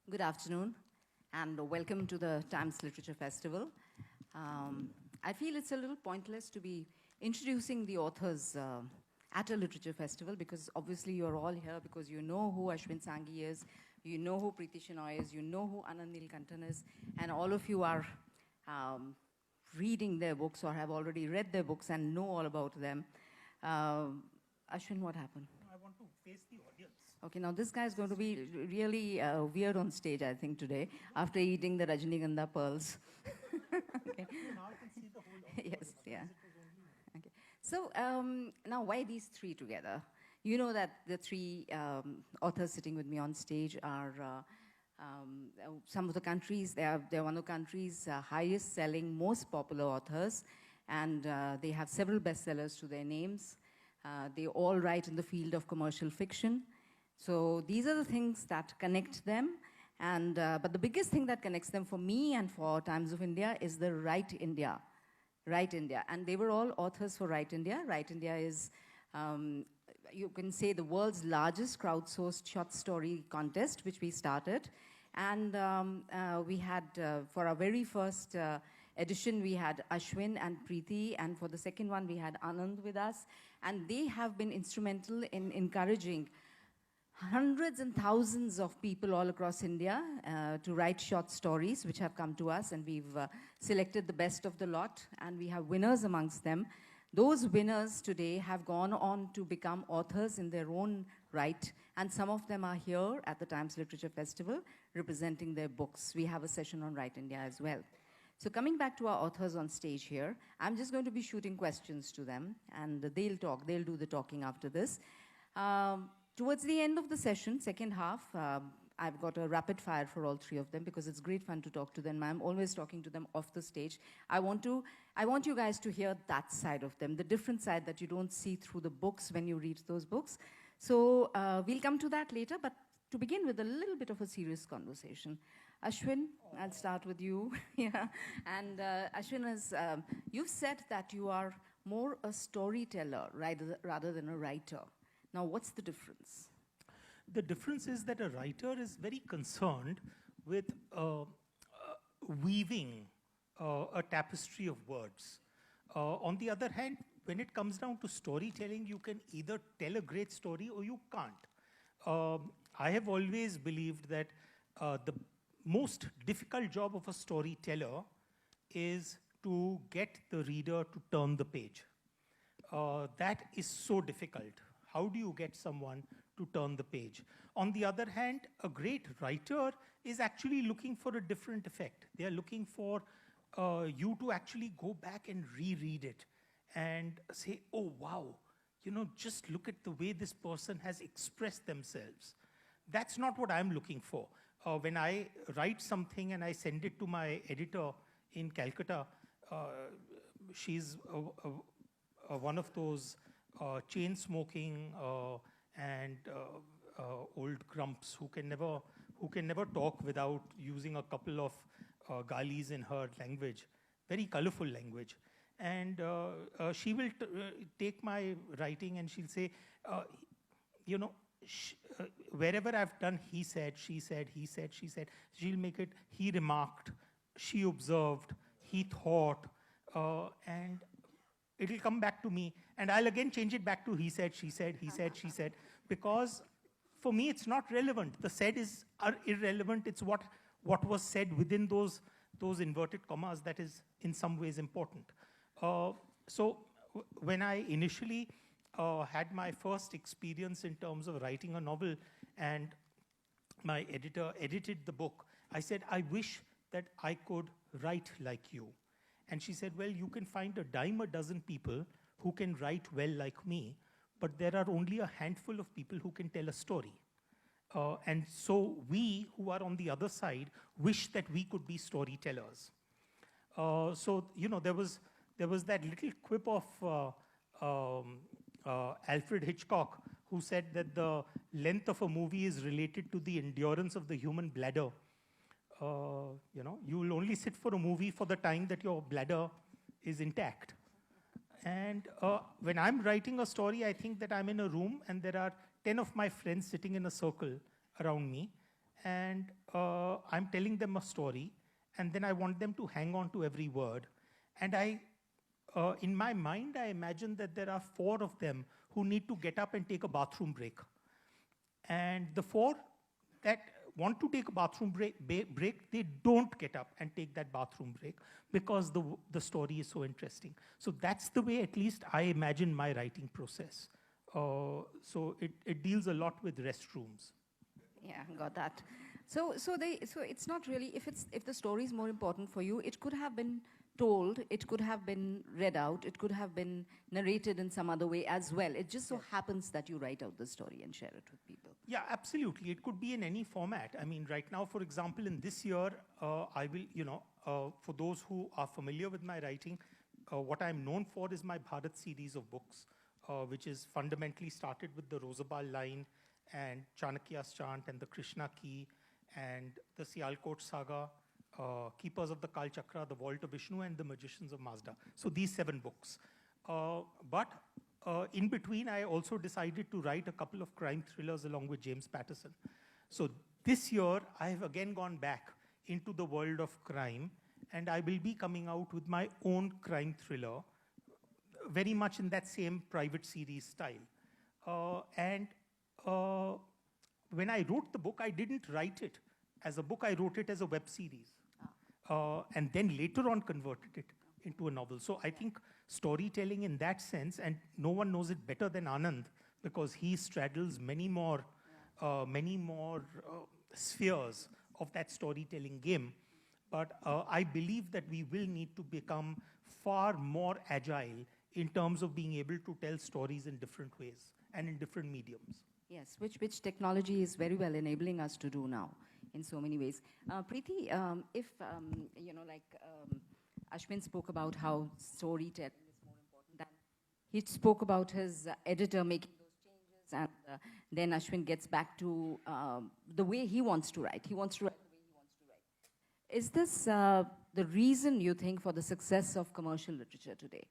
Good afternoon, and welcome to the Times Literature Festival. I feel it's a little pointless to be introducing the authors at a literature festival because obviously you're all here because you know who Ashwin Sanghi is, you know who Preeti Shenoy is, you know who Anand Neelakantan is, and all of you are reading their books or have already read their books and know all about them. Ashwin, what happened? I want to face the audience. Okay, now this guy is going to be really weird on stage, I think, today, after eating the Rajnigandha pearls. Okay. Now I can see the whole audience. Yes, yeah. Okay. So now why these three together? You know that the three authors sitting with me on stage are some of the countries, they're one of the country's highest selling, most popular authors, and they have several bestsellers to their names. They all write in the field of commercial fiction. So these are the things that connect them. And, but the biggest thing that connects them for me and for Times of India is the Write India. Write India. And they were all authors for Write India. Write India is, you can say, the world's largest crowdsourced short story contest, which we started. And we had, for our very first edition, we had Ashwin and Preeti. And for the second one, we had Anand with us. And they have been instrumental in encouraging hundreds and thousands of people all across India to write short stories, which have come to us, and we've selected the best of the lot, and we have winners amongst them. Those winners today have gone on to become authors in their own right, and some of them are here at the Times Literature Festival representing their books. We have a session on Write India as well. So coming back to our authors on stage here, I'm just going to be shooting questions to them, and they'll talk. They'll do the talking after this. Towards the end of the session, second half, I've got a rapid fire for all three of them because it's great fun to talk to them. I'm always talking to them off the stage. I want you guys to hear that side of them, the different side that you don't see through the books when you read those books. So we'll come to that later, but to begin with a little bit of a serious conversation. Ashwin, I'll start with you. Yeah. And Ashwin, you've said that you are more a storyteller rather than a writer. Now, what's the difference? The difference is that a writer is very concerned with weaving a tapestry of words. On the other hand, when it comes down to storytelling, you can either tell a great story or you can't. I have always believed that the most difficult job of a storyteller is to get the reader to turn the page. That is so difficult. How do you get someone to turn the page? On the other hand, a great writer is actually looking for a different effect. They are looking for you to actually go back and reread it and say, oh, wow, you know, just look at the way this person has expressed themselves. That's not what I'm looking for. When I write something and I send it to my editor in Calcutta, she's one of those chain-smoking and old grumps who can never talk without using a couple of galis in her language, very colorful language. And she will take my writing and she'll say, you know, wherever I've done he said, she said, he said, she said, she'll make it he remarked, she observed, he thought, and it'll come back to me, and I'll again change it back to he said, she said, he said, she said, because for me it's not relevant. The said is irrelevant. It's what was said within those inverted commas that is in some ways important. So when I initially had my first experience in terms of writing a novel and my editor edited the book, I said, I wish that I could write like you. And she said, well, you can find a dime a dozen people who can write well like me, but there are only a handful of people who can tell a story. And so we, who are on the other side, wish that we could be storytellers. So, you know, there was that little quip of Alfred Hitchcock, who said that the length of a movie is related to the endurance of the human bladder. You know, you will only sit for a movie for the time that your bladder is intact. And when I'm writing a story, I think that I'm in a room and there are 10 of my friends sitting in a circle around me. and I'm telling them a story, and then I want them to hang on to every word. And in my mind, I imagine that there are 4 of them who need to get up and take a bathroom break. And the 4 that want to take a bathroom break, they don't get up and take that bathroom break because the story is so interesting. So that's the way, at least, I imagine my writing process. So it deals a lot with restrooms. Yeah, got that. So it's not really, if the story is more important for you, it could have been told, it could have been read out, it could have been narrated in some other way as well. It just so happens that you write out the story and share it with people. Yeah, absolutely. It could be in any format. I mean, right now, for example, in this year, I will, for those who are familiar with my writing, what I'm known for is my Bharat series of books, which is fundamentally started with the Rosabal line and Chanakya's chant and the Krishna key and the Sialkot saga, Keepers of the Kal Chakra, the Vault of Vishnu, and the Magicians of Mazda. So these 7 books. But in between, I also decided to write a couple of crime thrillers along with James Patterson. So this year, I have again gone back into the world of crime, and I will be coming out with my own crime thriller, very much in that same private series style. When I wrote the book, I didn't write it as a book, I wrote it as a web series. And then later on converted it into a novel. So I think storytelling in that sense, and no one knows it better than Anand, because he straddles many more spheres of that storytelling game. But I believe that we will need to become far more agile in terms of being able to tell stories in different ways and in different mediums. Yes, which technology is very well enabling us to do now in so many ways. Preeti, Ashwin spoke about how storytelling is more important than, he spoke about his editor making those changes, and then Ashwin gets back to the way he wants to write. He wants to write the way he wants to write. Is this the reason, you think, for the success of commercial literature today?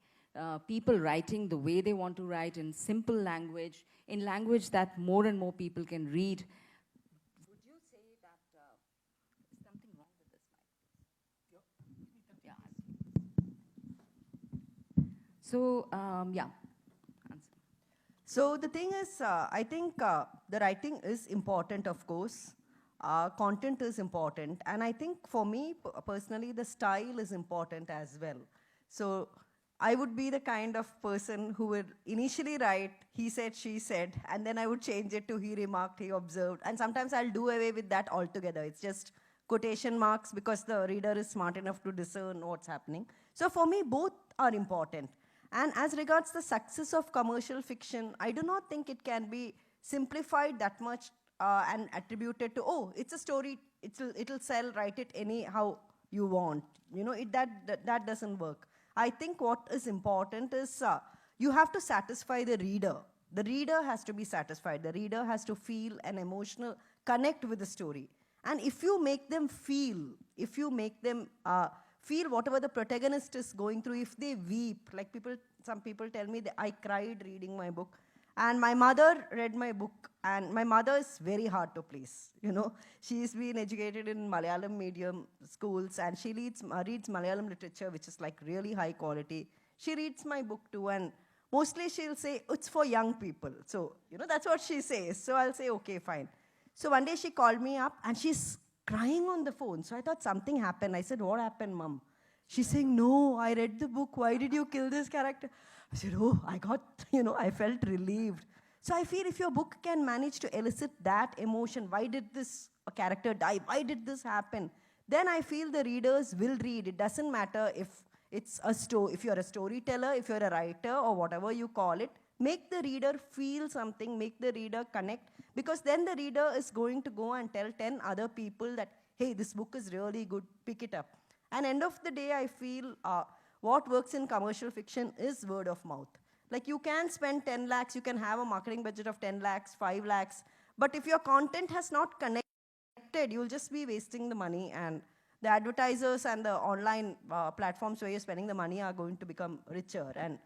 People writing the way they want to write, in simple language, in language that more and more people can read. Would you say that is something wrong with this mic? Yeah. So, yeah. Answer. So the thing is, I think the writing is important, of course. Content is important. And I think for me, personally, the style is important as well. So I would be the kind of person who would initially write, he said, she said, and then I would change it to he remarked, he observed. And sometimes I'll do away with that altogether. It's just quotation marks because the reader is smart enough to discern what's happening. So for me, both are important. And as regards the success of commercial fiction, I do not think it can be simplified that much and attributed to, oh, it's a story, it'll sell, write it anyhow you want. You know, that doesn't work. I think what is important is you have to satisfy the reader. The reader has to be satisfied. The reader has to feel an emotional connect with the story. And if you make them feel, if you make them feel whatever the protagonist is going through, if they weep, like some people tell me that I cried reading my book. And my mother read my book, and my mother is very hard to please. You know, she's been educated in Malayalam medium schools, and she reads Malayalam literature, which is like really high quality. She reads my book too, and mostly she'll say, it's for young people. So, you know, that's what she says. So I'll say, okay, fine. So one day she called me up, and she's crying on the phone. So I thought something happened. I said, what happened, Mom? She's saying, no, I read the book. Why did you kill this character? I said, oh, I felt relieved. So I feel if your book can manage to elicit that emotion, why did this character die? Why did this happen? Then I feel the readers will read. It doesn't matter if it's if you're a storyteller, if you're a writer, or whatever you call it, make the reader feel something, make the reader connect, because then the reader is going to go and tell 10 other people that, hey, this book is really good, pick it up. And end of the day, I feel what works in commercial fiction is word of mouth. Like you can spend 10 lakhs, you can have a marketing budget of 10 lakhs, 5 lakhs, but if your content has not connected, you'll just be wasting the money, and the advertisers and the online platforms where you're spending the money are going to become richer, and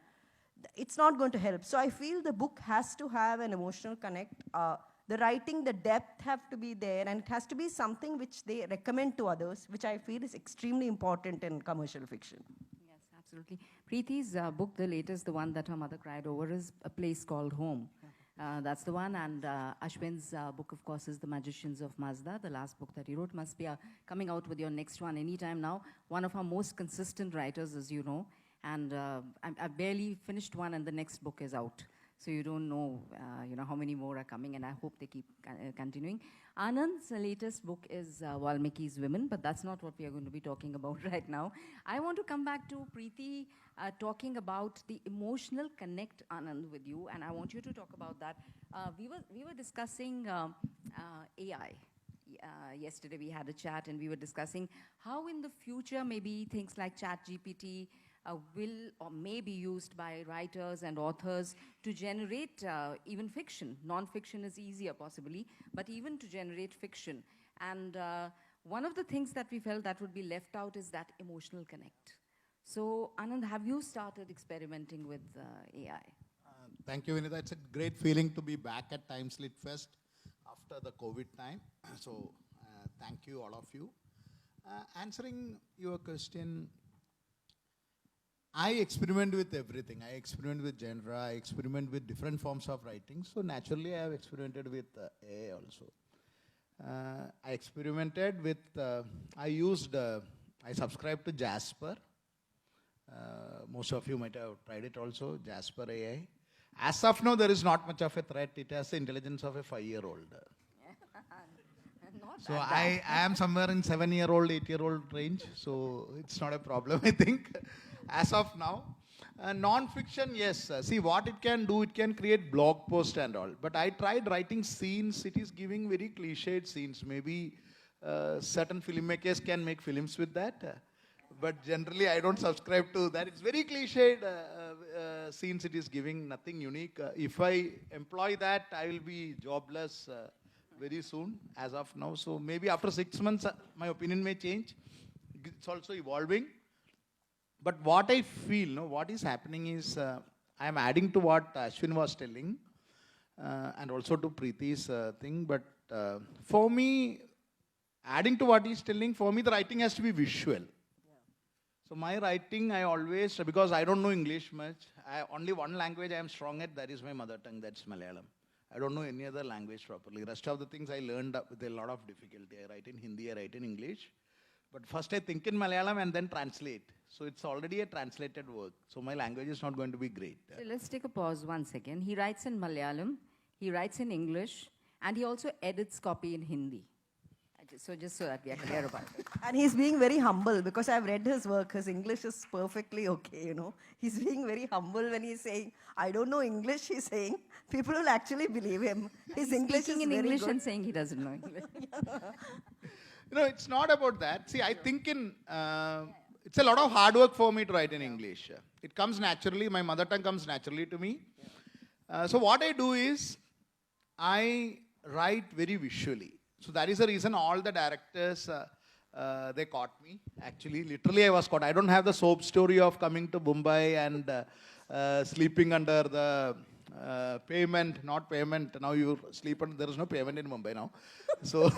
it's not going to help. So I feel the book has to have an emotional connect. The writing, the depth have to be there, and it has to be something which they recommend to others, which I feel is extremely important in commercial fiction. Yes, absolutely. Preeti's book, the latest, the one that her mother cried over, is A Place Called Home. That's the one. And Ashwin's book, of course, is The Magicians of Mazda, the last book that he wrote. Must be coming out with your next one anytime now. One of our most consistent writers, as you know. And I barely finished one, and the next book is out. So you don't know, how many more are coming, and I hope they keep continuing. Anand's latest book is Valmiki's Women, but that's not what we are going to be talking about right now. I want to come back to Preeti talking about the emotional connect, Anand, with you, and I want you to talk about that. We were discussing AI. Yesterday we had a chat, and we were discussing how in the future maybe things like ChatGPT will or may be used by writers and authors to generate even fiction. Non-fiction is easier possibly, but even to generate fiction. And one of the things that we felt that would be left out is that emotional connect. So Anand, have you started experimenting with AI? Thank you, Vinita. It's a great feeling to be back at TimeslitFest after the COVID time. So thank you, all of you. Answering your question, I experiment with everything. I experiment with genre. I experiment with different forms of writing. So naturally, I have experimented with AI also. I experimented with, I subscribed to Jasper. Most of you might have tried it also, Jasper AI. As of now, there is not much of a threat. It has the intelligence of a 5-year-old. So I am somewhere in 7-year-old, 8-year-old range. So it's not a problem, I think. As of now, non-fiction, yes. See what it can do, it can create blog posts and all. But I tried writing scenes, it is giving very cliched scenes. Maybe certain filmmakers can make films with that. But generally, I don't subscribe to that. It's very cliched scenes, it is giving nothing unique. If I employ that, I will be jobless very soon, as of now. So maybe after 6 months, my opinion may change. It's also evolving. But what I feel, what is happening is, I am adding to what Ashwin was telling, and also to Preeti's thing. But for me, adding to what he's telling, for me, the writing has to be visual. Yeah. So my writing, I always, because I don't know English much, only one language I am strong at, that is my mother tongue, that's Malayalam. I don't know any other language properly. Rest of the things I learned with a lot of difficulty. I write in Hindi, I write in English. But first I think in Malayalam and then translate. So it's already a translated work. So my language is not going to be great. So let's take a pause 1 second. He writes in Malayalam, he writes in English, and he also edits copy in Hindi. So just so that we are clear about it. And he's being very humble because I've read his work. His English is perfectly okay, He's being very humble when he's saying, I don't know English, he's saying. People will actually believe him. His English is in very English good. And saying he doesn't know English. It's not about that. See, I think it's a lot of hard work for me to write in English. It comes naturally. My mother tongue comes naturally to me. So what I do is, I write very visually. So that is the reason all the directors, they caught me. Actually, literally I was caught. I don't have the soap story of coming to Mumbai and sleeping under the not payment. Now you sleep under, there is no payment in Mumbai now. So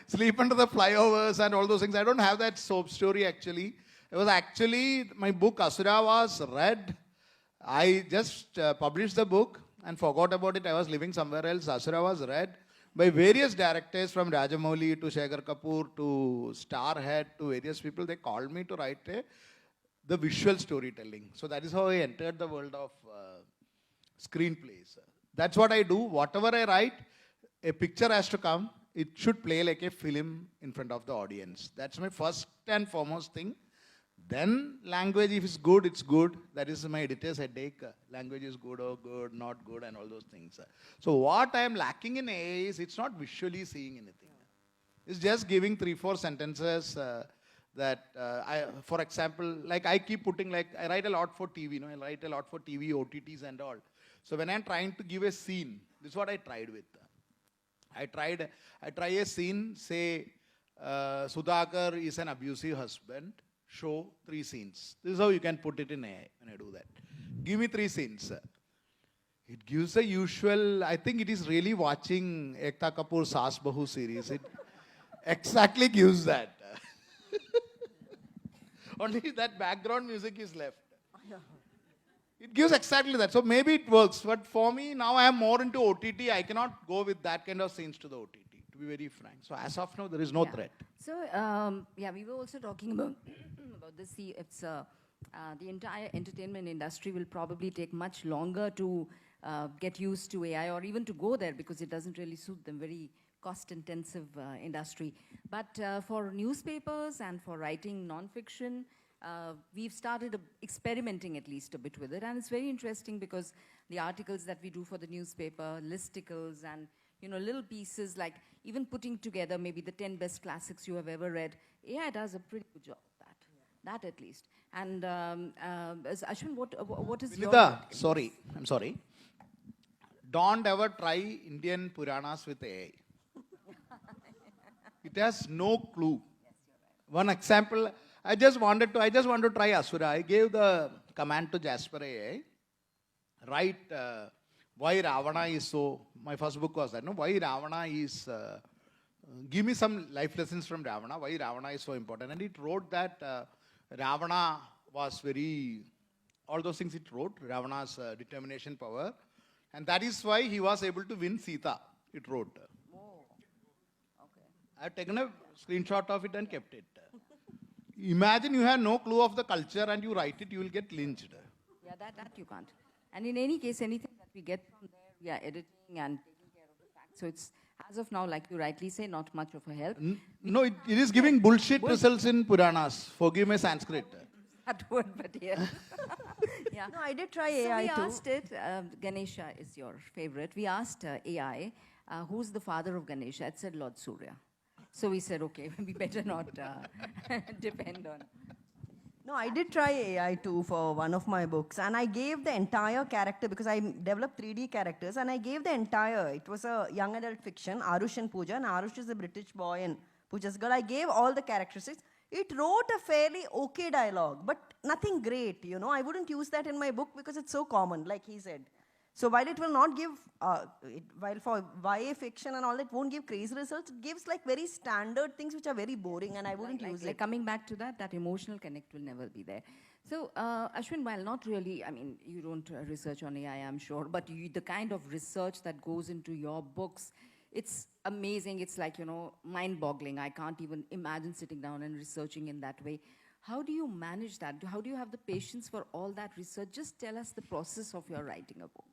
sleep under the flyovers and all those things. I don't have that soap story actually. It was actually, my book Asura was read. I just published the book and forgot about it. I was living somewhere else. Asura was read by various directors from Rajamouli to Shekhar Kapoor to Starhead to various people. They called me to write the visual storytelling. So that is how I entered the world of screenplays. That's what I do. Whatever I write, a picture has to come. It should play like a film in front of the audience. That's my first and foremost thing. Then language, if it's good, it's good. That is my editor's headache. Language is good or good, not good, and all those things. So what I am lacking in AI is it's not visually seeing anything. It's just giving 3-4 sentences for example, like I keep putting, like I write a lot for TV, I write a lot for TV, OTTs and all. So when I'm trying to give a scene, this is what I tried with. I try a scene, say, Sudhakar is an abusive husband, show 3 scenes. This is how you can put it in AI when I do that. Give me 3 scenes. It gives the usual, I think it is really watching Ekta Kapoor Saas Bahu series. It exactly gives that. Only that background music is left. It gives exactly that. So maybe it works. But for me, now I am more into OTT. I cannot go with that kind of scenes to the OTT, to be very frank. So as of now, there is no threat. So, yeah, we were also talking about, about this. See, it's, the entire entertainment industry will probably take much longer to get used to AI or even to go there because it doesn't really suit them. Very cost-intensive industry. But for newspapers and for writing non-fiction, we've started experimenting at least a bit with it. And it's very interesting because the articles that we do for the newspaper, listicles and little pieces like even putting together maybe the 10 best classics you have ever read, AI does a pretty good job of that. That at least. And Ashwin, what is Vinita, sorry, I'm sorry. Don't ever try Indian Puranas with AI. It has no clue. One example, I just wanted to try Asura. I gave the command to Jasper AI. Write why Ravana is so, my first book was that, no? Why Ravana is, give me some life lessons from Ravana, why Ravana is so important. And it wrote that Ravana was very, all those things it wrote, Ravana's determination power. And that is why he was able to win Sita, it wrote. I have taken a screenshot of it and kept it. Imagine you have no clue of the culture and you write it, you will get lynched. Yeah, that you can't. And in any case, anything that we get from there, we are editing and taking care of the facts. So it's, as of now, like you rightly say, not much of a help. No, it is giving bullshit results in Puranas. Forgive me Sanskrit. That word, but yeah. Yeah. No, I did try AI so too. we asked it, Ganesha is your favorite. We asked AI, who's the father of Ganesha? It said Lord Surya. So we said, okay, we better not depend on. No, I did try AI too for one of my books, and I gave the entire character, because I developed 3D characters, and I gave the entire, it was a young adult fiction, Arush and Pooja, and Arush is a British boy and Pooja's girl. I gave all the characteristics. It wrote a fairly okay dialogue, but nothing great, I wouldn't use that in my book because it's so common, like he said. So while it will not give, while for YA fiction and all that won't give crazy results, it gives like very standard things which are very boring, and I wouldn't use it. Coming back to that emotional connect will never be there. So Ashwin, while not really, I mean, you don't research on AI, I'm sure, but the kind of research that goes into your books, it's amazing. It's like, mind-boggling. I can't even imagine sitting down and researching in that way. How do you manage that? How do you have the patience for all that research? Just tell us the process of your writing a book.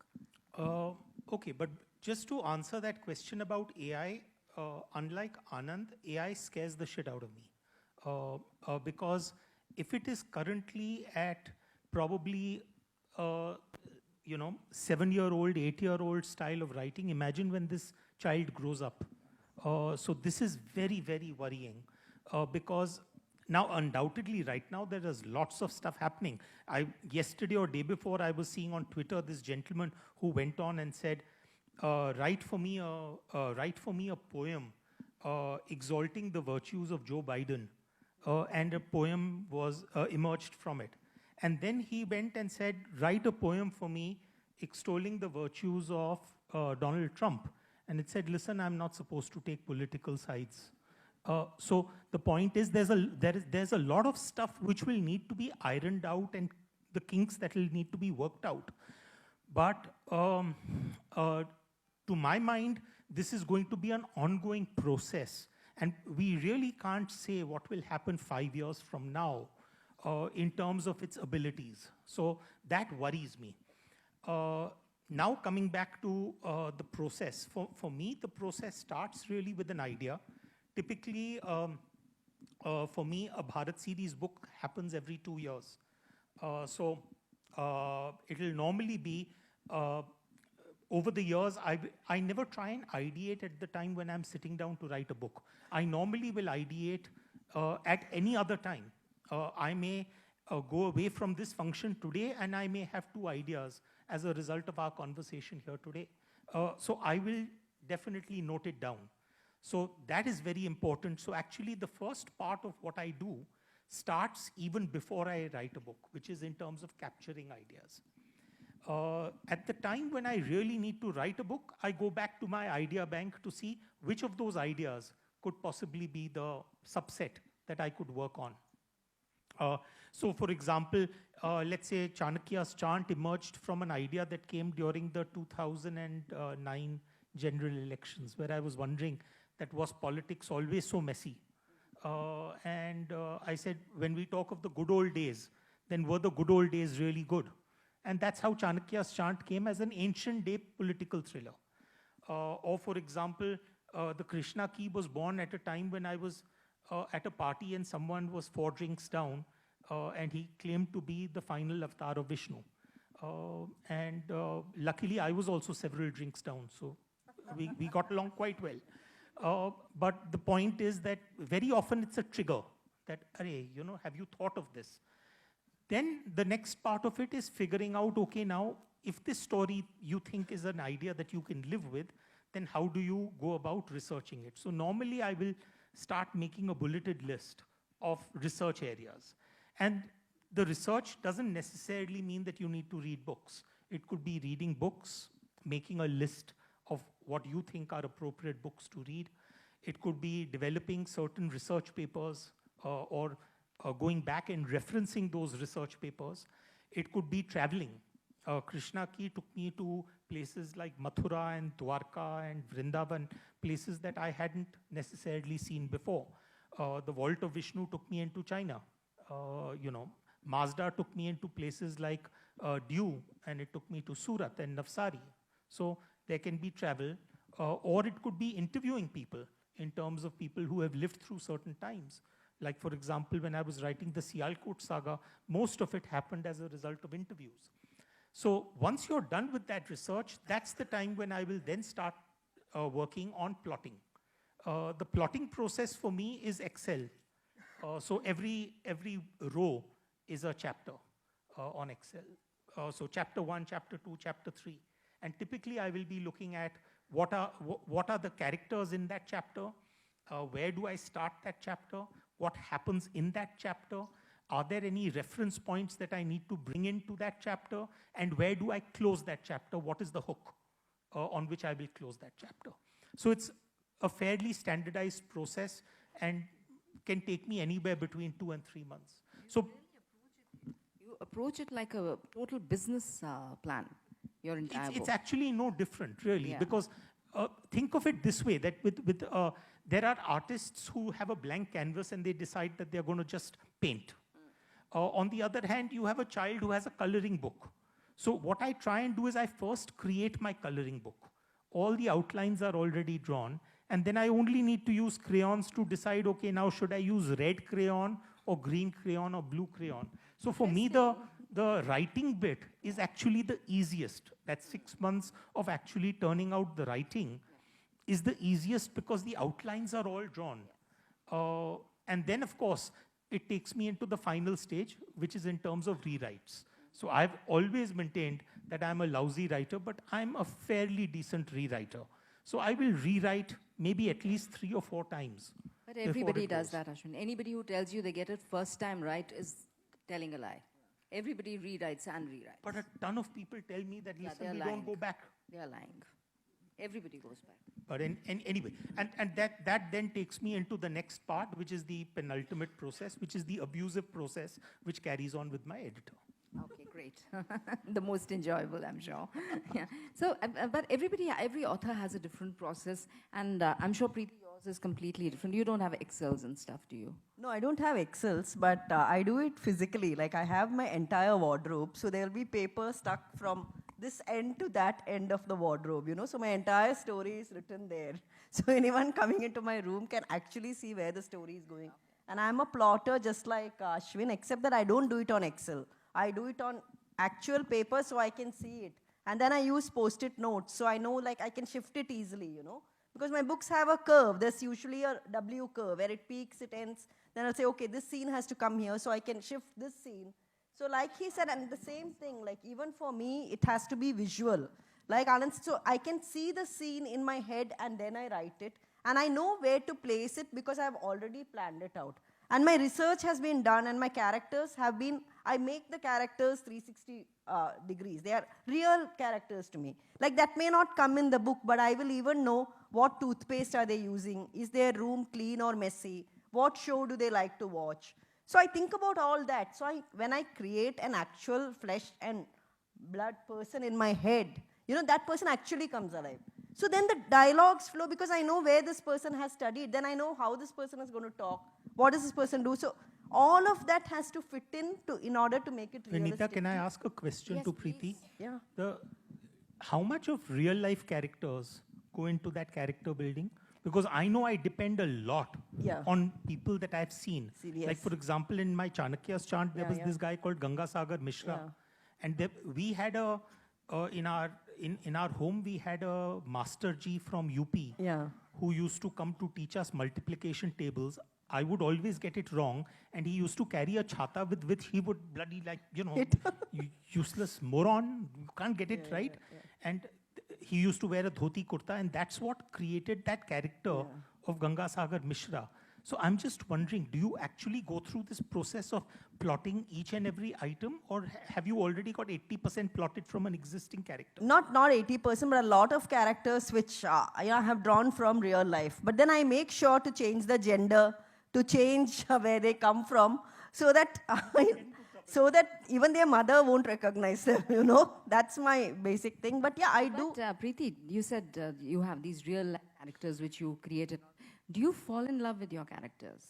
Okay, but just to answer that question about AI, unlike Anand, AI scares the shit out of me. Because if it is currently at probably, 7-year-old, 8-year-old style of writing, imagine when this child grows up. So this is very, very worrying because now, undoubtedly, right now, there is lots of stuff happening. Yesterday or day before, I was seeing on Twitter this gentleman who went on and said, write for me a poem exalting the virtues of Joe Biden. And a poem was emerged from it. And then he went and said, write a poem for me extolling the virtues of Donald Trump. And it said, listen, I'm not supposed to take political sides. So the point is there's a lot of stuff which will need to be ironed out and the kinks that will need to be worked out. But to my mind, this is going to be an ongoing process. And we really can't say what will happen 5 years from now in terms of its abilities. So that worries me. Now coming back to the process. For me, the process starts really with an idea. Typically, for me, a Bharat series book happens every 2 years. So it will normally be, over the years, I never try and ideate at the time when I'm sitting down to write a book. I normally will ideate at any other time. I may go away from this function today and I may have 2 ideas as a result of our conversation here today. So I will definitely note it down. So that is very important. So actually the first part of what I do starts even before I write a book, which is in terms of capturing ideas. At the time when I really need to write a book, I go back to my idea bank to see which of those ideas could possibly be the subset that I could work on. So for example, let's say Chanakya's chant emerged from an idea that came during the 2009 general elections, where I was wondering that was politics always so messy? I said, when we talk of the good old days, then were the good old days really good? And that's how Chanakya's chant came as an ancient day political thriller. Or for example, the Krishna key was born at a time when I was at a party and someone was 4 drinks down and he claimed to be the final avatar of Vishnu. Luckily, I was also several drinks down, so we got along quite well. But the point is that very often it's a trigger that, arey, have you thought of this? Then the next part of it is figuring out, okay, now, if this story you think is an idea that you can live with, then how do you go about researching it? So normally I will start making a bulleted list of research areas. And the research doesn't necessarily mean that you need to read books. It could be reading books, making a list of what you think are appropriate books to read. It could be developing certain research papers or going back and referencing those research papers. It could be traveling. Krishna Ki took me to places like Mathura and Dwarka and Vrindavan, places that I hadn't necessarily seen before. The Vault of Vishnu took me into China. Mazda took me into places like Diu, and it took me to Surat and Navsari. So there can be travel, or it could be interviewing people in terms of people who have lived through certain times. Like, for example, when I was writing the Sialkot saga, most of it happened as a result of interviews. So once you're done with that research, that's the time when I will then start working on plotting. The plotting process for me is Excel. So every row is a chapter on Excel. So chapter 1, chapter 2, chapter 3. And typically I will be looking at what are the characters in that chapter, where do I start that chapter, what happens in that chapter, are there any reference points that I need to bring into that chapter, and where do I close that chapter, what is the hook on which I will close that chapter. So it's a fairly standardized process and can take me anywhere between 2 and 3 months. So you approach it like a total business plan, your entire book. It's actually no different, really, Yeah. because think of it this way, that there are artists who have a blank canvas and they decide that they're going to just paint. On the other hand, you have a child who has a coloring book. So what I try and do is I first create my coloring book. All the outlines are already drawn, and then I only need to use crayons to decide, okay, now should I use red crayon or green crayon or blue crayon? So for me, the writing bit is actually the easiest. That 6 months of actually turning out the writing is the easiest because the outlines are all drawn. And then, of course, it takes me into the final stage, which is in terms of rewrites. So I've always maintained that I'm a lousy writer, but I'm a fairly decent rewriter. So I will rewrite maybe at least 3 or 4 times. But everybody does that, Ashwin. Anybody who tells you they get it first time right is telling a lie. Everybody rewrites and rewrites. But a ton of people tell me that, listen, we don't go back. They are lying. Everybody goes back. But anyway, and that then takes me into the next part, which is the penultimate process, which is the abusive process, which carries on with my editor. Okay, great. The most enjoyable, I'm sure. Yeah. So, but every author has a different process, and I'm sure Preeti, yours is completely different. You don't have Excels and stuff, do you? No, I don't have Excels, but I do it physically. Like, I have my entire wardrobe, so there'll be paper stuck from this end to that end of the wardrobe, So my entire story is written there. So anyone coming into my room can actually see where the story is going. And I'm a plotter just like Ashwin, except that I don't do it on Excel. I do it on actual paper so I can see it. And then I use post-it notes, so I know, like, I can shift it easily, Because my books have a curve. There's usually a W curve where it peaks, it ends. Then I'll say, okay, this scene has to come here, so I can shift this scene. So like he said, and the same thing, like even for me, it has to be visual. Like Anand, so I can see the scene in my head and then I write it. And I know where to place it because I've already planned it out. And my research has been done, and my characters have been, I make the characters 360 degrees. They are real characters to me. Like that may not come in the book, but I will even know what toothpaste are they using. Is their room clean or messy? What show do they like to watch? So I think about all that. So when I create an actual flesh and blood person in my head, that person actually comes alive. So then the dialogues flow because I know where this person has studied. Then I know how this person is going to talk. What does this person do? So all of that has to fit in order to make it realistic. Vinita, can I ask a question to Preeti? Please. Yeah. How much of real life characters go into that character building? Because I know I depend a lot on people that I've seen. Yes. Like for example, in my Chanakya's chant, there was this guy called Ganga Sagar Mishra. And we had in our home, we had a Master Ji from UP who used to come to teach us multiplication tables. I would always get it wrong, and he used to carry a chhata with which he would bloody you useless moron, you can't get it right. And he used to wear a dhoti kurta, and that's what created that character of Ganga Sagar Mishra. So I'm just wondering, do you actually go through this process of plotting each and every item, or have you already got 80% plotted from an existing character? Not 80%, but a lot of characters which I have drawn from real life. But then I make sure to change the gender, to change where they come from, so that even their mother won't recognize them, That's my basic thing. But yeah, I do. Preeti, you said you have these real characters which you created. Do you fall in love with your characters?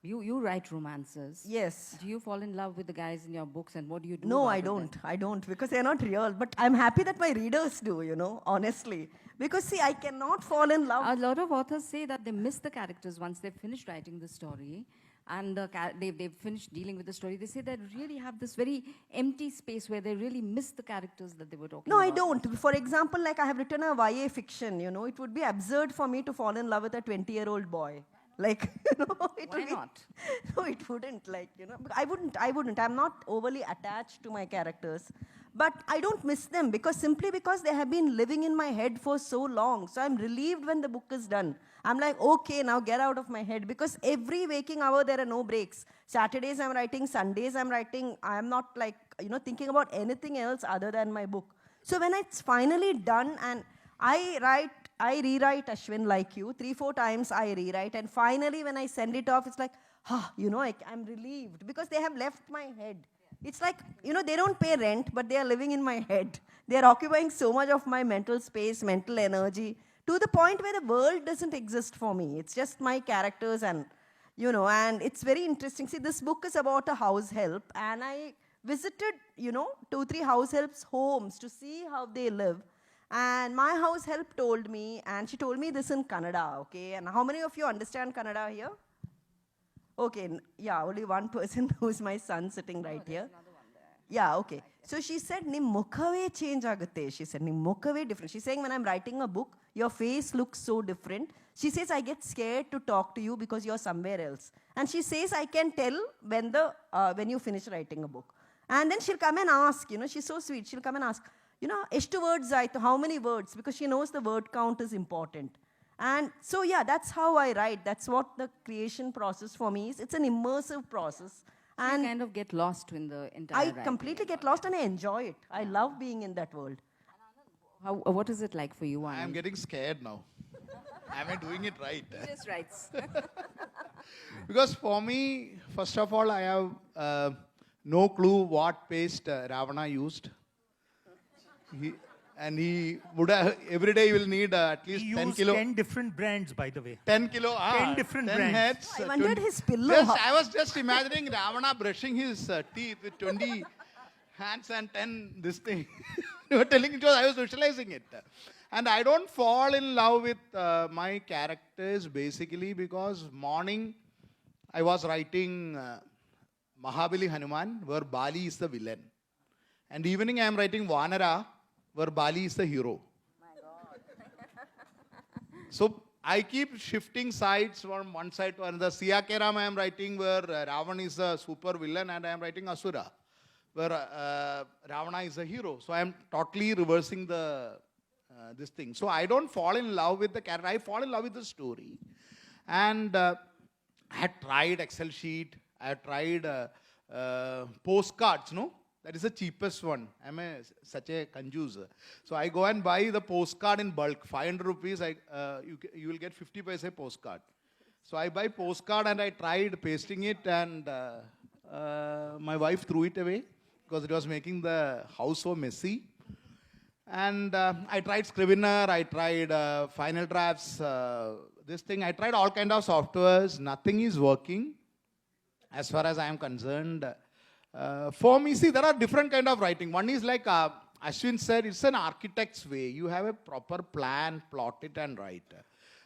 You write romances. Yes. Do you fall in love with the guys in your books, and what do you do? No, I don't. I don't, because they're not real. But I'm happy that my readers do, honestly. Because see, I cannot fall in love. A lot of authors say that they miss the characters once they've finished writing the story, and they've finished dealing with the story. They say they really have this very empty space where they really miss the characters that they were talking about. No, I don't. For example, like I have written a YA fiction, it would be absurd for me to fall in love with a 20-year-old boy. Like, Why not? No, it wouldn't. I wouldn't. I'm not overly attached to my characters. But I don't miss them simply because they have been living in my head for so long. So I'm relieved when the book is done. I'm like, okay, now get out of my head. Because every waking hour, there are no breaks. Saturdays I'm writing, Sundays I'm writing. I'm not thinking about anything else other than my book. So when it's finally done, and I rewrite Ashwin like you. 3-4 times I rewrite. And finally, when I send it off, it's like, I'm relieved because they have left my head. It's like, they don't pay rent, but they are living in my head. They are occupying so much of my mental space, mental energy, to the point where the world doesn't exist for me. It's just my characters and it's very interesting. See, this book is about a house help, and I visited, 2-3 house helps' homes to see how they live. And my house help told me, and she told me this in Kannada, okay? And how many of you understand Kannada here? Okay, yeah, only one person who's my son sitting right here. Yeah, okay. So she said, "Nim mukhave change agutte." She said, "Nim mukhave different." She's saying, when I'm writing a book, your face looks so different. She says, "I get scared to talk to you because you're somewhere else." And she says, "I can tell when you finish writing a book." And then she'll come and ask, she's so sweet. She'll come and ask, ಎಷ್ಟು words ಆಯ್ತು? How many words? Because she knows the word count is important. And so, yeah, that's how I write. That's what the creation process for me is. It's an immersive process. And you kind of get lost in the entire I writing. completely get lost, and I enjoy it. I love being in that world. What is it like for you, Anand? I am getting scared now. Am I doing it right? He just writes. Because for me, first of all, I have no clue what paste Ravana used. He would have, every day he will need at least He 10 used kilo. 10 different brands, by the way. 10 kilo. 10 different 10 brands. heads. I wondered his pillow. I was just imagining Ravana brushing his teeth with 20 hands and 10 this thing. You were telling it was, I was visualizing it. And I don't fall in love with my characters basically because morning I was writing Mahabali Hanuman, where Bali is the villain. And evening I am writing Vanara, where Bali is the hero. So I keep shifting sides from one side to another. Siyakeram I am writing where Ravan is a super villain, and I am writing Asura, where Ravana is a hero. So I am totally reversing the this thing. So I don't fall in love with the character. I fall in love with the story. And I had tried Excel sheet. I had tried postcards, no? That is the cheapest one. Such a conjuice. So I go and buy the postcard in bulk. 500 rupees, you will get 50 paise postcard. So I buy postcard and I tried pasting it, and my wife threw it away because it was making the house so messy. And I tried Scrivener, I tried Final Drafts, this thing. I tried all kind of softwares. Nothing is working as far as I am concerned. For me, see, there are different kind of writing. One is like Ashwin said, it's an architect's way. You have a proper plan, plot it and write.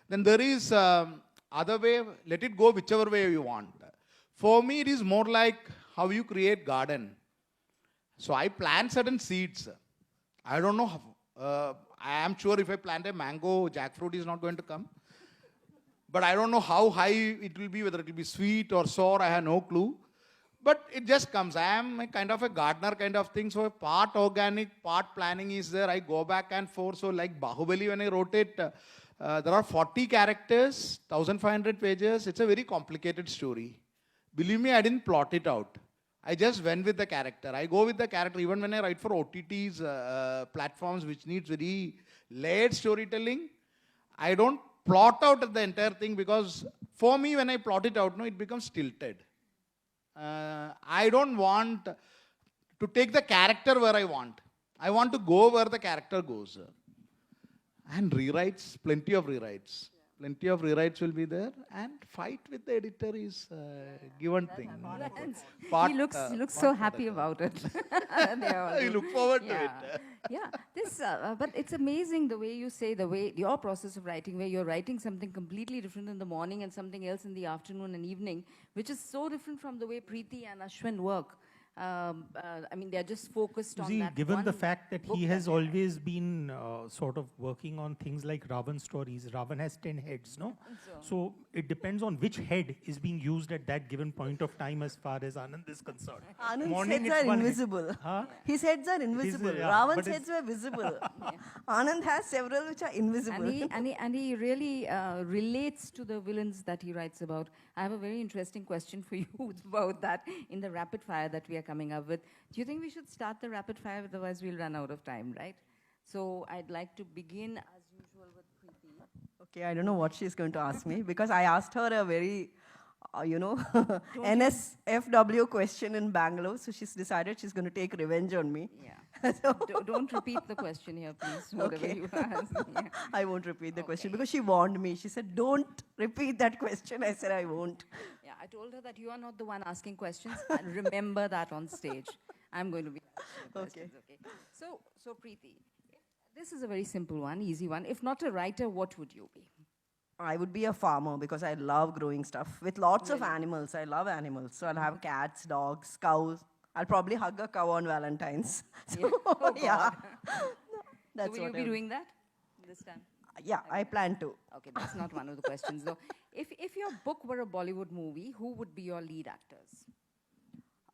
Then there is other way, let it go whichever way you want. For me, it is more like how you create garden. So I plant certain seeds. I don't know. I am sure if I plant a mango, jackfruit is not going to come. But I don't know how high it will be, whether it will be sweet or sour, I have no clue. But it just comes. I am a kind of a gardener kind of thing. So part organic, part planning is there. I go back and forth. So like Bahubali, when I wrote it, there are 40 characters, 1,500 pages. It's a very complicated story. Believe me, I didn't plot it out. I just went with the character. I go with the character. Even when I write for OTTs, platforms which needs very layered storytelling, I don't plot out the entire thing, because for me, when I plot it out, no, it becomes tilted. I don't want to take the character where I want. I want to go where the character goes. And rewrites, plenty of rewrites. Plenty of rewrites will be there, and fight with the editor is a given thing. He looks so happy about it. I look forward to it. Yeah, but it's amazing the way you say, the way your process of writing, where you're writing something completely different in the morning and something else in the afternoon and evening, which is so different from the way Preeti and Ashwin work. I mean, they're just focused on that. Given the fact that he has always been sort of working on things like Ravan stories, Ravan has 10 heads, no? So it depends on which head is being used at that given point of time as far as Anand is concerned. Anand's heads are invisible. Huh? His heads are invisible. Ravan's heads were visible. Anand has several which are invisible. And he really relates to the villains that he writes about. I have a very interesting question for you about that in the rapid fire that we are coming up with. Do you think we should start the rapid fire? Otherwise, we'll run out of time, right? So I'd like to begin, as usual, with Preeti. Okay, I don't know what she's going to ask me, because I asked her a very, NSFW question in Bangalore, so she's decided she's going to take revenge on me. Yeah. Don't repeat the question here, please. Whatever you ask. Yeah. I won't repeat the question, because she warned me. She said, don't repeat that question. I said, I won't. Yeah, I told her that you are not the one asking questions. And remember that on stage. I'm going to be asking the questions. Okay. So Preeti, this is a very simple one, easy one. If not a writer, what would you be? I would be a farmer, because I love growing stuff with lots of animals. I love animals. So I'll have cats, dogs, cows. I'll probably hug a cow on Valentine's. So, yeah. So will you be doing that this time? Yeah, I plan to. Okay, that's not one of the questions, though. If your book were a Bollywood movie, who would be your lead actors?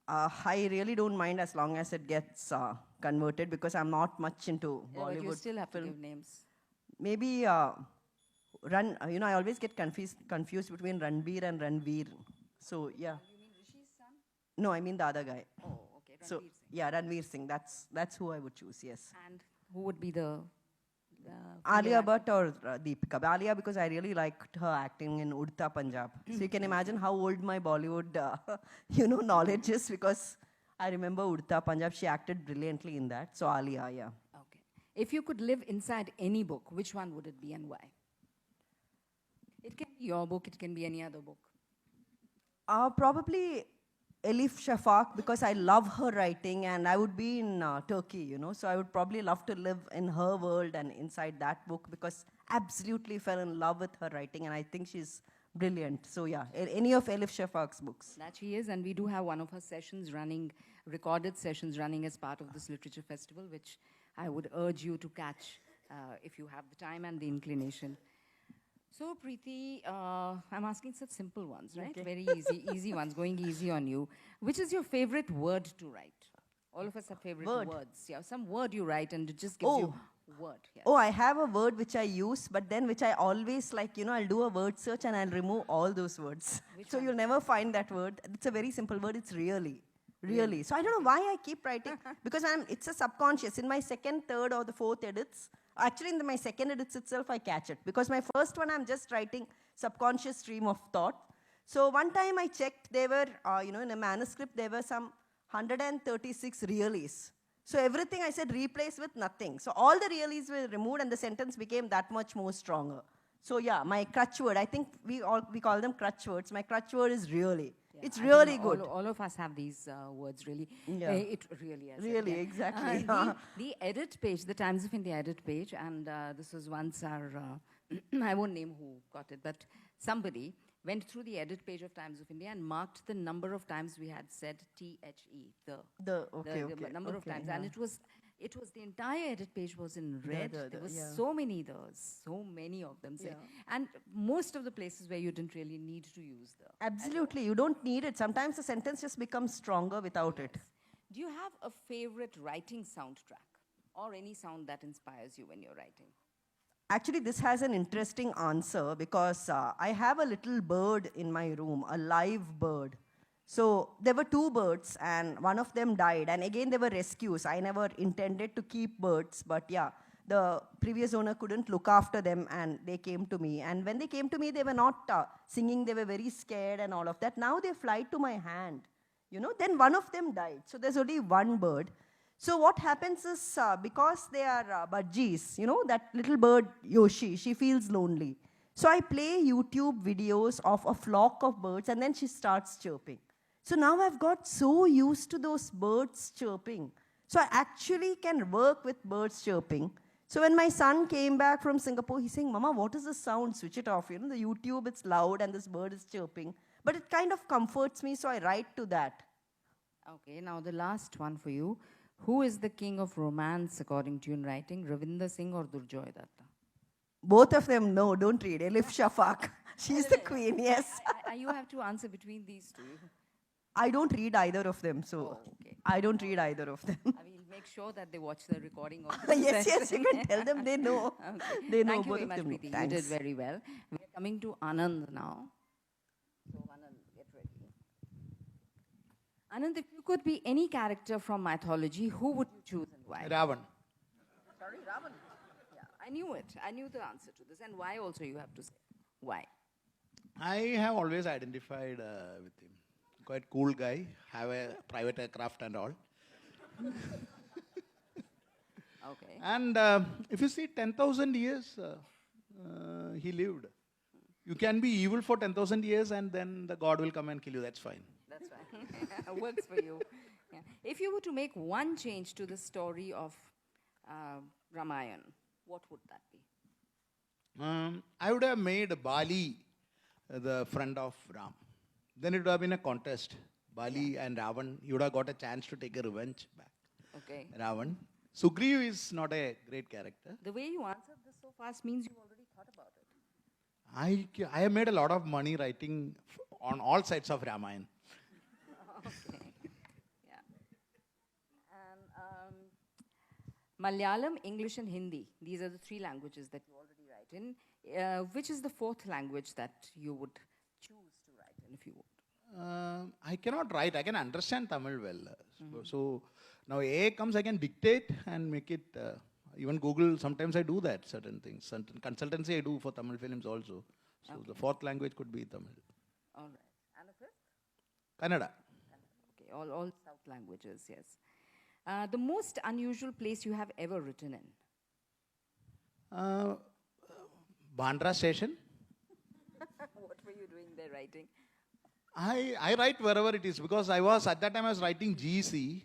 I really don't mind as long as it gets converted, because I'm not much into Bollywood. But you still have film. to give names. Maybe I always get confused between Ranbir and Ranveer. So yeah. You mean Rishi's son? No, I mean the other guy. Oh, okay. Ranveer So Singh. yeah, Ranveer Singh. That's who I would choose. Yes. And who would be the Alia Bhatt or Deepika? Alia, because I really liked her acting in Udta Punjab. So you can imagine how old my Bollywood, knowledge is, because I remember Udta Punjab. She acted brilliantly in that. So Alia, yeah. Okay. If you could live inside any book, which one would it be and why? It can be your book. It can be any other book. Probably Elif Shafak, because I love her writing, and I would be in Turkey, so I would probably love to live in her world and inside that book, because absolutely fell in love with her writing, and I think she's brilliant. So yeah, any of Elif Shafak's books. That she is, and we do have one of her sessions running, recorded sessions running as part of this literature festival, which I would urge you to catch if you have the time and the inclination. So, Preeti, I'm asking such simple ones, right? Okay. Very easy ones, going easy on you. Which is your favorite word to write? All of us have favorite words. Yeah, some word you write and it just gives you, Word, yes. Oh, I have a word which I use, but then which I always like, I'll do a word search and I'll remove all those words. So you'll never find that word. It's a very simple word. It's really. Really. So I don't know why I keep writing. Because it's a subconscious. In my second, third, or the fourth edits, actually in my second edits itself, I catch it. Because my first one, I'm just writing subconscious stream of thought. So one time I checked, there were, in a manuscript, there were some 136 reallys. So everything I said replace with nothing. So all the reallys were removed and the sentence became that much more stronger. So yeah, my crutch word, I think we call them crutch words. My crutch word is really. Yeah, it's really good. All of us have these words, really. Yeah. It really is. Really, exactly. The edit page, the Times of India edit page, and this was once our, I won't name who got it, but somebody went through the edit page of Times of India and marked the number of times we had said THE, the number of times. Yeah. And it was the entire edit page was in red. There was so many so many of them. Yeah. And most of the places where you didn't really need to use the. Absolutely, you don't need it. Sometimes the sentence just becomes stronger without it. Do you have a favorite writing soundtrack or any sound that inspires you when you're writing? Actually, this has an interesting answer because I have a little bird in my room, a live bird. So there were two birds and one of them died. And again, there were rescues. I never intended to keep birds, but yeah, the previous owner couldn't look after them and they came to me. And when they came to me, they were not singing. They were very scared and all of that. Now they fly to my hand. Then one of them died. So there's only one bird. So what happens is, because they are budgies, that little bird, Yoshi, she feels lonely. So I play YouTube videos of a flock of birds and then she starts chirping. So now I've got so used to those birds chirping. So I actually can work with birds chirping. So when my son came back from Singapore, he's saying, Mama, what is the sound? Switch it off. The YouTube, it's loud and this bird is chirping. But it kind of comforts me, so I write to that. Okay, now the last one for you. Who is the king of romance according to you in writing, Ravinder Singh or Durjoy Datta? Both of them, no, don't read. Elif Shafak. She's the queen, yes. You have to answer between these two. I don't read either of them, so I don't read either of them. I will make sure that they watch the recording of this. Yes, you can tell them they know. Okay. They know Thank you both very of much, them. Preeti. Thanks. You did very well. We are coming to Anand now. So Anand, get ready. Anand, if you could be any character from mythology, who would you choose and why? Ravan. Sorry, Ravan. Yeah, I knew it. I knew the answer to this. And why also you have to say. Why? I have always identified with him. Quite cool guy, have a private aircraft and all. Okay. And if you see 10,000 years, he lived. You can be evil for 10,000 years and then the God will come and kill you. That's fine. That's fine. Works for you. Yeah. If you were to make one change to the story of Ramayana, what would that be? I would have made Bali the friend of Ram. Then it would have been a contest. Bali and Ravan, you would have got a chance to take a revenge back. Okay. Ravan. Sugriv is not a great character. The way you answered this so fast means you already thought about it. I have made a lot of money writing on all sides of Ramayana. Okay. Yeah. And Malayalam, English, and Hindi. These are the three languages that you already write in. Which is the fourth language that you would choose to write in, if you would? I cannot write. I can understand Tamil well. So now A comes, I can dictate and make it. Even Google, sometimes I do that, certain things. Certain consultancy I do for Tamil films also. So the fourth language could be Tamil. All right. And the fifth? Kannada. Okay, all South languages, yes. The most unusual place you have ever written in? Bandra station. What were you doing there writing? I write wherever it is because at that time I was writing GEC,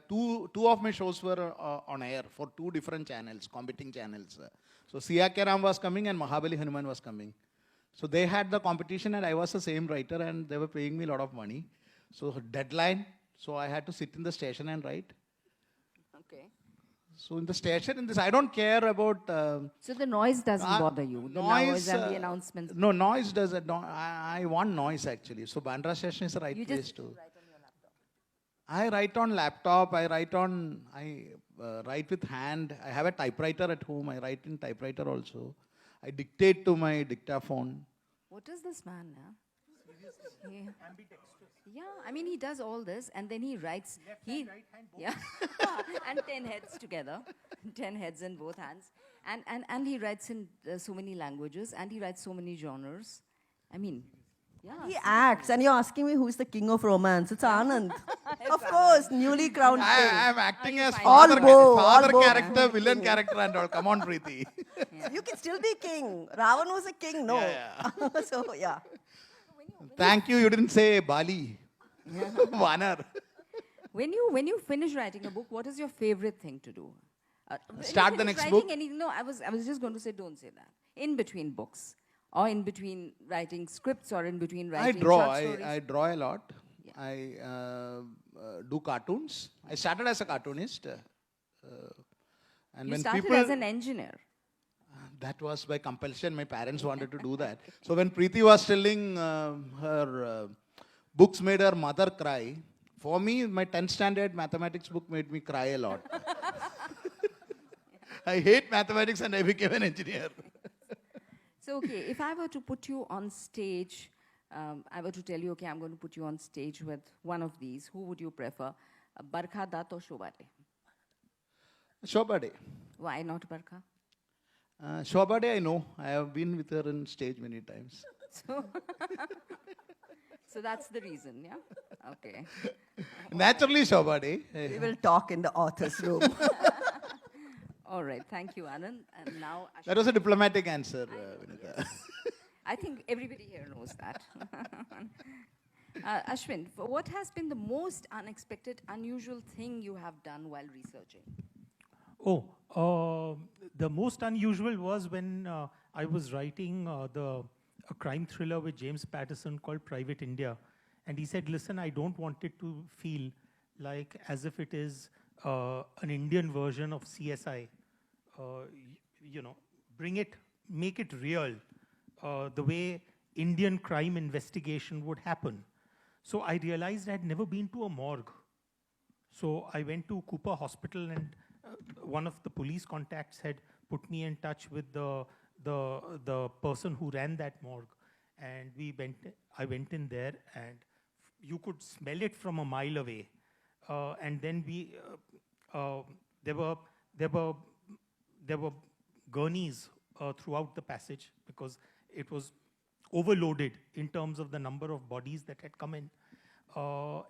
two of my shows were on air for two different channels, competing channels. So Siya Ke Ram was coming and Mahabali Hanuman was coming. So they had the competition and I was the same writer and they were paying me a lot of money. So deadline, so I had to sit in the station and write. Okay. So in the station, I don't care about... so the noise doesn't bother you? The noise and the announcements? No, noise doesn't. No, I want noise actually. So Bandra station is the right place to... You just write on your laptop? I write on laptop. I write on... write with hand. I have a typewriter at home. I write in typewriter also. I dictate to my dictaphone. What is this man now? Yeah. Yeah, I mean, he does all this and then he writes. Yeah, and 10 heads together, 10 heads in both hands. And he writes in so many languages and he writes so many genres. I mean, yeah. He acts, and you're asking me who's the king of romance. It's Anand. Of course, newly crowned king. I am acting as fine? father, All father both. character, villain character and all. Come on, Preeti. You can still be king. Ravan was a king, no. Yeah, So, yeah. Thank you. You didn't say Bali. Vanar. When you finish writing a book, what is your favorite thing to do? When you Start the finish next writing book? No, I was just going to say, don't say that. In between books, or in between writing scripts, or in between I writing draw. short stories. I draw a lot. Yeah. I do cartoons. I started as a cartoonist. And You when started people, as an engineer. that was by compulsion. My parents wanted to do that. So when Preeti was telling her books made her mother cry, for me, my 10th standard mathematics book made me cry a lot. I hate mathematics and I became an engineer. So, okay, if I were to put you on stage, I were to tell you, okay, I'm going to put you on stage with one of these, who would you prefer? Barkha Dutt or Shobha Day? Shobha Day. Why not Barkha? Shobha Day, I know. I have been with her on stage many times. So, so that's the reason, yeah? Okay. Naturally, Shobha Day. We will talk in the author's room. All right, thank you, Anand. And now, That was a diplomatic answer, Vinita. I think everybody here knows that. Ashwin, what has been the most unexpected, unusual thing you have done while researching? The most unusual was when I was writing a crime thriller with James Patterson called Private India. And he said, listen, I don't want it to feel like as if it is an Indian version of CSI. You know, make it real, the way Indian crime investigation would happen. So I realized I had never been to a morgue. So I went to Cooper Hospital, and one of the police contacts had put me in touch with the person who ran that morgue. And I went in there, and you could smell it from a mile away. And then there were gurneys throughout the passage because it was overloaded in terms of the number of bodies that had come in.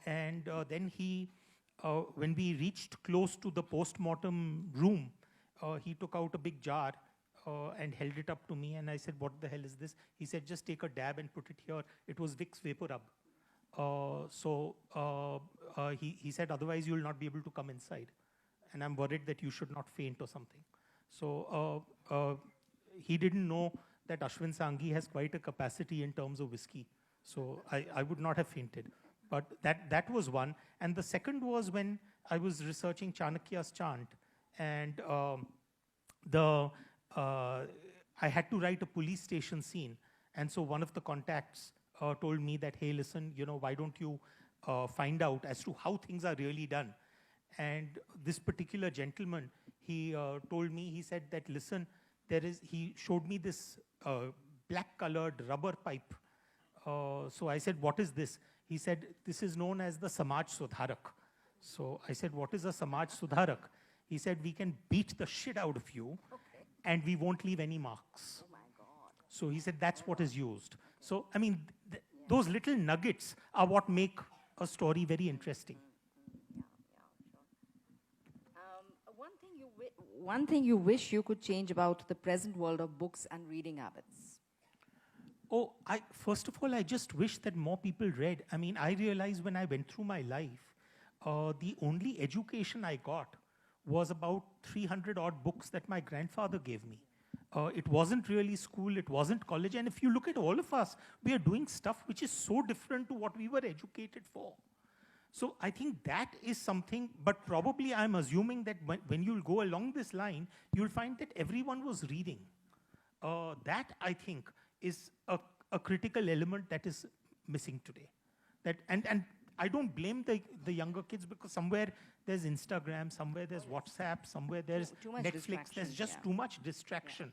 Then when we reached close to the post-mortem room, he took out a big jar and held it up to me, and I said, what the hell is this? He said, just take a dab and put it here. It was Vicks Vapor Rub. He said, otherwise you'll not be able to come inside. And I'm worried that you should not faint or something. So he didn't know that Ashwin Sanghi has quite a capacity in terms of whiskey. So I would not have fainted. But that was one. And the second was when I was researching Chanakya's chant. And I had to write a police station scene. And so one of the contacts told me that, hey, listen, why don't you find out as to how things are really done? And this particular gentleman, he told me, he said that, listen, he showed me this black-colored rubber pipe. So I said, what is this? He said, this is known as the Samaj Sudharak. So I said, what is a Samaj Sudharak? He said, we can beat the shit out of you, and we won't leave any marks. Oh my God. So he said, that's what is used. So, I mean, those little nuggets are what make a story very interesting. One thing you wish you could change about the present world of books and reading habits? First of all, I just wish that more people read. I mean, I realized when I went through my life, the only education I got was about 300 odd books that my grandfather gave me. It wasn't really school, it wasn't college. And if you look at all of us, we are doing stuff which is so different to what we were educated for. So I think that is something, but probably I'm assuming that when you'll go along this line, you'll find that everyone was reading. That, I think, is a critical element that is missing today. And I don't blame the younger kids because somewhere there's Instagram, somewhere there's WhatsApp, somewhere there's Too much Netflix. distraction, There's just yeah. too much distraction.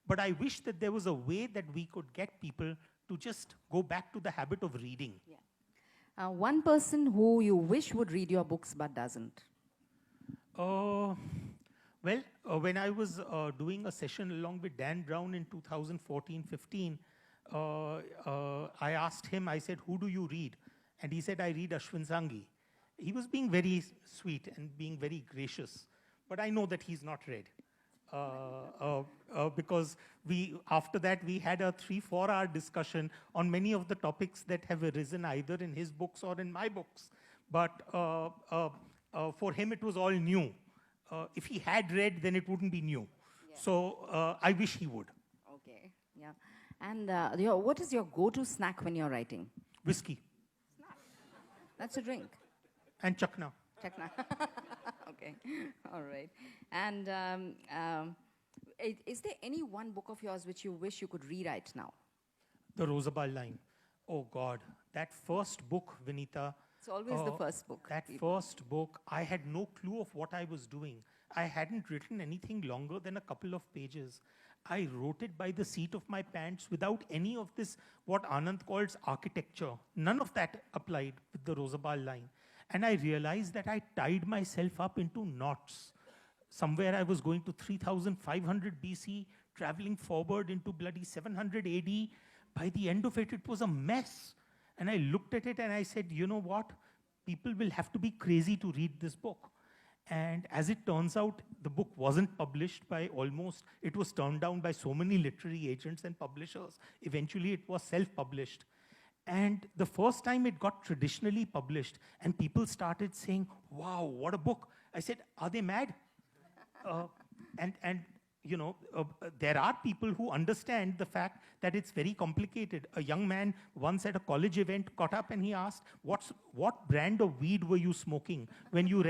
But I wish that there was a way that we could get people to just go back to the habit of reading. Yeah. One person who you wish would read your books but doesn't. Well, when I was doing a session along with Dan Brown in 2014-15, I asked him, I said, who do you read? And he said, I read Ashwin Sanghi. He was being very sweet and being very gracious. But I know that he's not read. Because after that, we had a 3-4 hour discussion on many of the topics that have arisen either in his books or in my books. But for him, it was all new. If he had read, then it wouldn't be new. Yeah. So I wish he would. Okay, yeah. And what is your go-to snack when you're writing? Whiskey That's a drink. and chakna. Chakna. Okay, all right. And is there any one book of yours which you wish you could rewrite now? The Rosabal line. Oh God, that first book, Vinita. It's always the first book. That first book, I had no clue of what I was doing. I hadn't written anything longer than a couple of pages. I wrote it by the seat of my pants without any of this, what Anand calls architecture. None of that applied with the Rosabal line. And I realized that I tied myself up into knots. Somewhere I was going to 3500 BC, traveling forward into bloody 700 AD. By the end of it, it was a mess. And I looked at it and I said, you know what? People will have to be crazy to read this book. And as it turns out, the book wasn't published by it was turned down by so many literary agents and publishers. Eventually, it was self-published. And the first time it got traditionally published, and people started saying, wow, what a book. I said, are they mad? There are people who understand the fact that it's very complicated. A young man once at a college event got up and he asked, what brand of weed were you smoking when you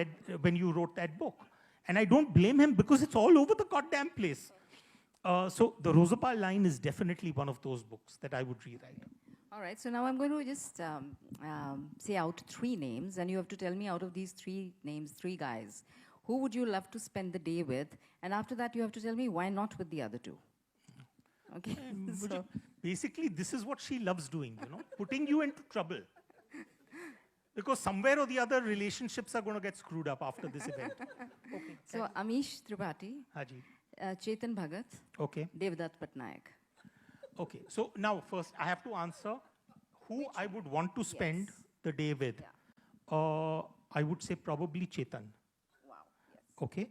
wrote that book? And I don't blame him because it's all over the goddamn place. So the Rosabal line is definitely one of those books that I would rewrite. All right, so now I'm going to just say out 3 names, and you have to tell me out of these 3 names, 3 guys, who would you love to spend the day with? And after that, you have to tell me why not with the other 2. Okay. So, basically, this is what she loves doing, putting you into trouble. Because somewhere or the other, relationships are going to get screwed up after this event. Okay. So Amish Tripathi, Haji. Chetan Bhagat, Okay. Devdutt Patnaik. Okay. So now, first, I have to answer who I would want to spend the day with. Yeah. I would say probably Chetan. Wow. Yes. Okay.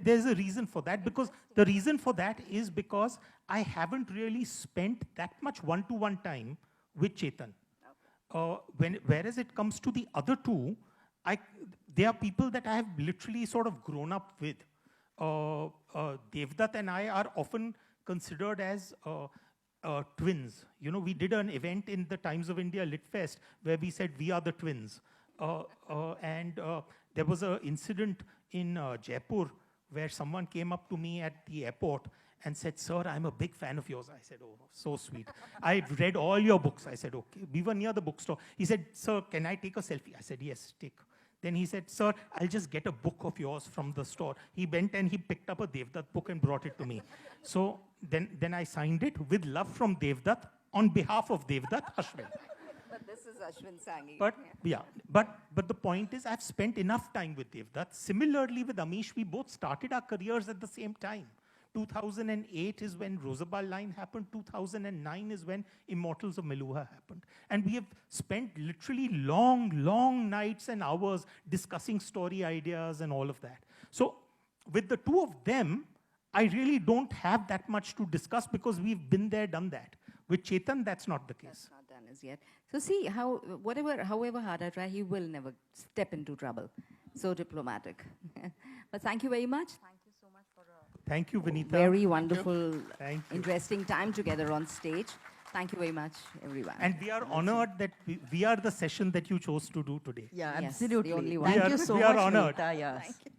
There's a reason for that, because the reason for that is because I haven't really spent that much one-to-one time with Chetan. Whereas it comes to the other 2, they are people that I have literally sort of grown up with. Devdutt and I are often considered as twins. We did an event in the Times of India LitFest where we said we are the twins. There was an incident in Jaipur where someone came up to me at the airport and said, sir, I'm a big fan of yours. I said, oh, so sweet. I've read all your books. I said, okay. We were near the bookstore. He said, sir, can I take a selfie? I said, yes, take. Then he said, sir, I'll just get a book of yours from the store. He went and he picked up a Devdutt book and brought it to me. So then I signed it with love from Devdutt on behalf of Devdutt, Ashwin. But this is Ashwin Sanghi. But the point is, I've spent enough time with Devdutt. Similarly with Amish, we both started our careers at the same time. 2008 is when Rosabal line happened. 2009 is when Immortals of Meluha happened. And we have spent literally long nights and hours discussing story ideas and all of that. So with the 2 of them, I really don't have that much to discuss because we've been there, done that. With Chetan, that's not the case. That's not done as yet. So see, however hard I try, he will never step into trouble. So diplomatic. But thank you very much. Thank you so much for a Thank you, Vinita. very wonderful, Thank you. interesting time together on stage. Thank you very much, everyone. And we are honored that we are the session that you chose to do today. Yeah, Yes, the absolutely. only one. Thank you so we are much, honored. Vinita, yes. Thank you.